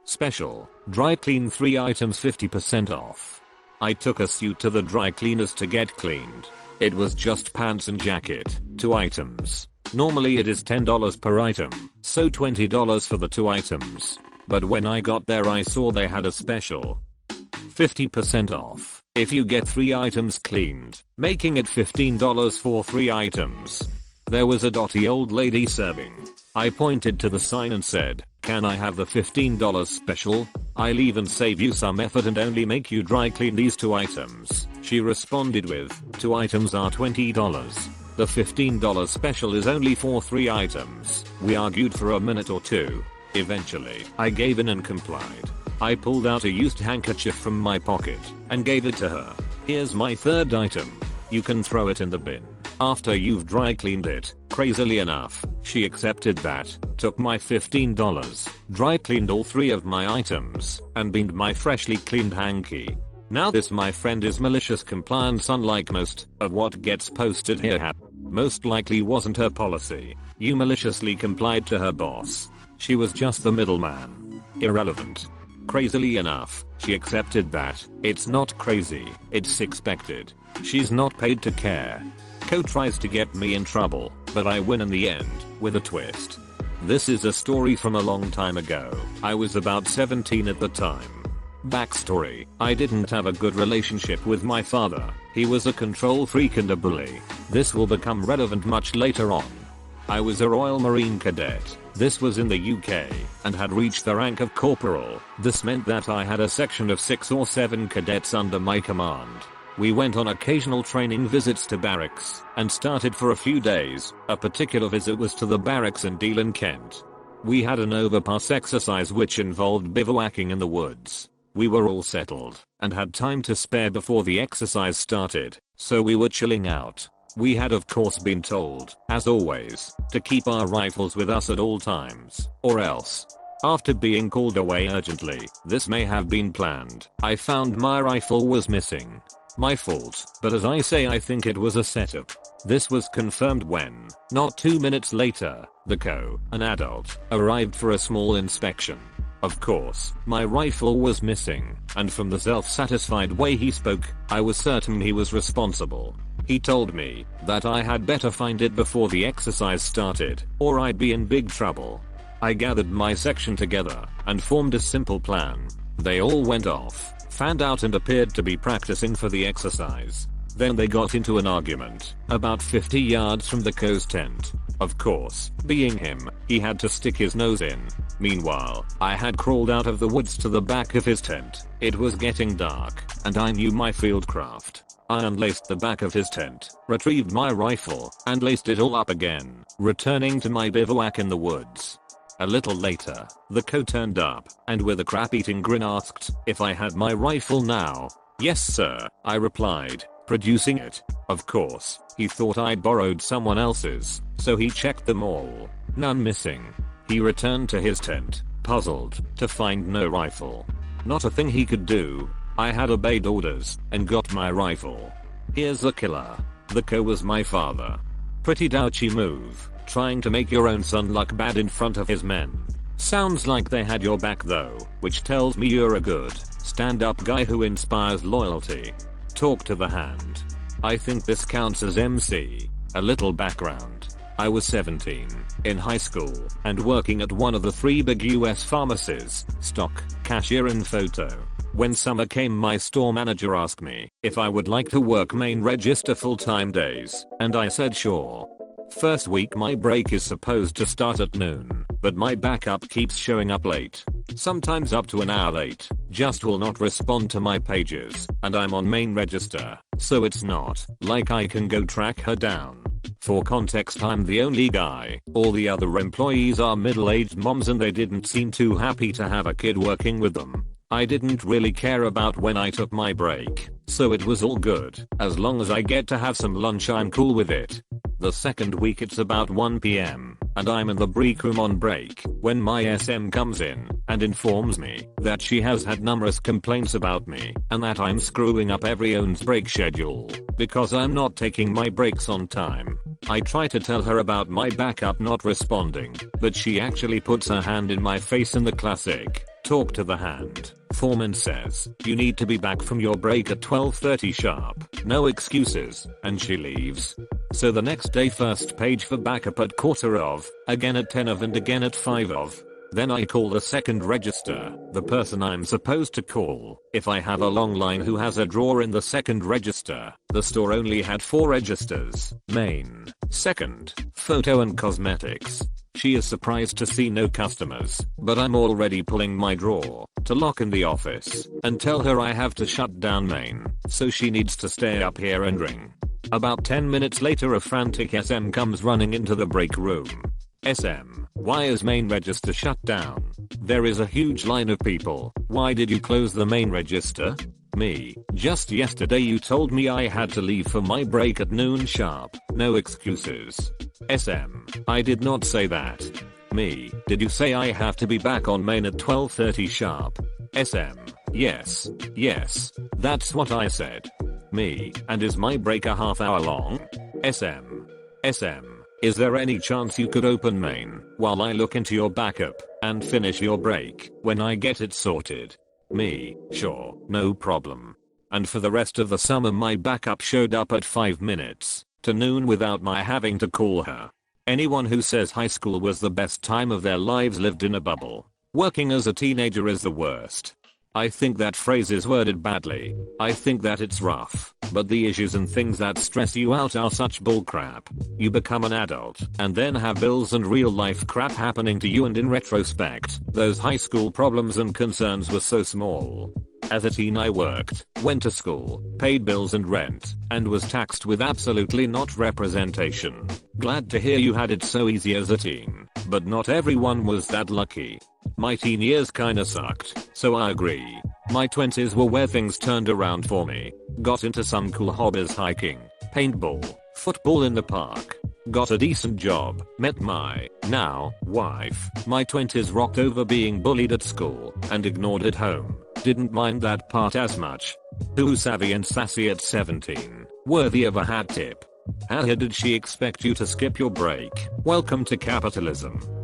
Special, dry clean 3 items 50% off. I took a suit to the dry cleaners to get cleaned. It was just pants and jacket, 2 items. Normally it is $10 per item, so $20 for the 2 items. But when I got there I saw they had a special. 50% off if you get 3 items cleaned, making it $15 for 3 items. There was a dotty old lady serving. I pointed to the sign and said, "Can I have the $15 special? I'll even save you some effort and only make you dry clean these 2 items." She responded with, "2 items are $20. The $15 special is only for 3 items." We argued for a minute or two. Eventually, I gave in and complied. I pulled out a used handkerchief from my pocket and gave it to her. "Here's my 3rd item. You can throw it in the bin after you've dry cleaned it." Crazily enough, she accepted that, took my $15, dry cleaned all 3 of my items, and binned my freshly cleaned hanky. Now this, my friend, is malicious compliance. Unlike most of what gets posted here most likely wasn't her policy. You maliciously complied to her boss. She was just the middleman. Irrelevant. Crazily enough, she accepted that. It's not crazy, it's expected. She's not paid to care. Co tries to get me in trouble, but I win in the end, with a twist. This is a story from a long time ago. I was about 17 at the time. Backstory: I didn't have a good relationship with my father. He was a control freak and a bully. This will become relevant much later on. I was a Royal Marine cadet. This was in the UK, and had reached the rank of corporal. This meant that I had a section of 6 or 7 cadets under my command. We went on occasional training visits to barracks, and started for a few days. A particular visit was to the barracks in Deal in Kent. We had an overpass exercise which involved bivouacking in the woods. We were all settled, and had time to spare before the exercise started, so we were chilling out. We had of course been told, as always, to keep our rifles with us at all times, or else. After being called away urgently, this may have been planned, I found my rifle was missing. My fault, but as I say, I think it was a setup. This was confirmed when, not 2 minutes later, an adult, arrived for a small inspection. Of course, my rifle was missing, and from the self-satisfied way he spoke, I was certain he was responsible. He told me that I had better find it before the exercise started, or I'd be in big trouble. I gathered my section together, and formed a simple plan. They all went off, fanned out and appeared to be practicing for the exercise. Then they got into an argument, about 50 yards from the co's tent. Of course, being him, he had to stick his nose in. Meanwhile, I had crawled out of the woods to the back of his tent. It was getting dark, and I knew my fieldcraft. I unlaced the back of his tent, retrieved my rifle, and laced it all up again, returning to my bivouac in the woods. A little later, the co turned up, and with a crap-eating grin asked if I had my rifle now. "Yes sir," I replied, producing it. Of course, he thought I'd borrowed someone else's, so he checked them all. None missing. He returned to his tent, puzzled, to find no rifle. Not a thing he could do. I had obeyed orders, and got my rifle. Here's the killer. The co was my father. Pretty douchey move, trying to make your own son look bad in front of his men. Sounds like they had your back though, which tells me you're a good, stand-up guy who inspires loyalty. Talk to the hand. I think this counts as MC. A little background. I was 17, in high school, and working at one of the 3 big US pharmacies, stock, cashier and photo. When summer came, my store manager asked me if I would like to work main register full-time days, and I said sure. First week my break is supposed to start at noon, but my backup keeps showing up late. Sometimes up to an hour late, just will not respond to my pages, and I'm on main register, so it's not like I can go track her down. For context, I'm the only guy. All the other employees are middle-aged moms and they didn't seem too happy to have a kid working with them. I didn't really care about when I took my break, so it was all good. As long as I get to have some lunch, I'm cool with it. The second week it's about 1 PM, and I'm in the break room on break when my SM comes in and informs me that she has had numerous complaints about me and that I'm screwing up everyone's break schedule because I'm not taking my breaks on time. I try to tell her about my backup not responding, but she actually puts her hand in my face in the classic Talk to the hand. Foreman says, you need to be back from your break at 12:30 sharp. No excuses. And she leaves. So the next day first page for backup at quarter of, again at 10 of and again at 5 of. Then I call the second register, the person I'm supposed to call. If I have a long line who has a drawer in the second register, the store only had 4 registers, main, second, photo and cosmetics. She is surprised to see no customers, but I'm already pulling my drawer to lock in the office and tell her I have to shut down main, so she needs to stay up here and ring. About 10 minutes later a frantic SM comes running into the break room. SM, why is main register shut down? There is a huge line of people. Why did you close the main register? Me, just yesterday you told me I had to leave for my break at noon sharp. No excuses. SM, I did not say that. Me, did you say I have to be back on main at 12:30 sharp? SM, yes, that's what I said. Me, and is my break a half hour long? SM, is there any chance you could open main while I look into your backup and finish your break when I get it sorted? Me, sure, no problem. And for the rest of the summer my backup showed up at 5 minutes to noon without my having to call her. Anyone who says high school was the best time of their lives lived in a bubble. Working as a teenager is the worst. I think that phrase is worded badly. I think that it's rough, but the issues and things that stress you out are such bullcrap. You become an adult and then have bills and real life crap happening to you, and in retrospect, those high school problems and concerns were so small. As a teen I worked, went to school, paid bills and rent, and was taxed with absolutely not representation. Glad to hear you had it so easy as a teen, but not everyone was that lucky. My teen years kinda sucked, so I agree. My 20s were where things turned around for me. Got into some cool hobbies: hiking, paintball, football in the park. Got a decent job, met my now wife. My 20s rocked over being bullied at school and ignored at home. Didn't mind that part as much. Too savvy and sassy at 17. Worthy of a hat tip. How did she expect you to skip your break? Welcome to capitalism.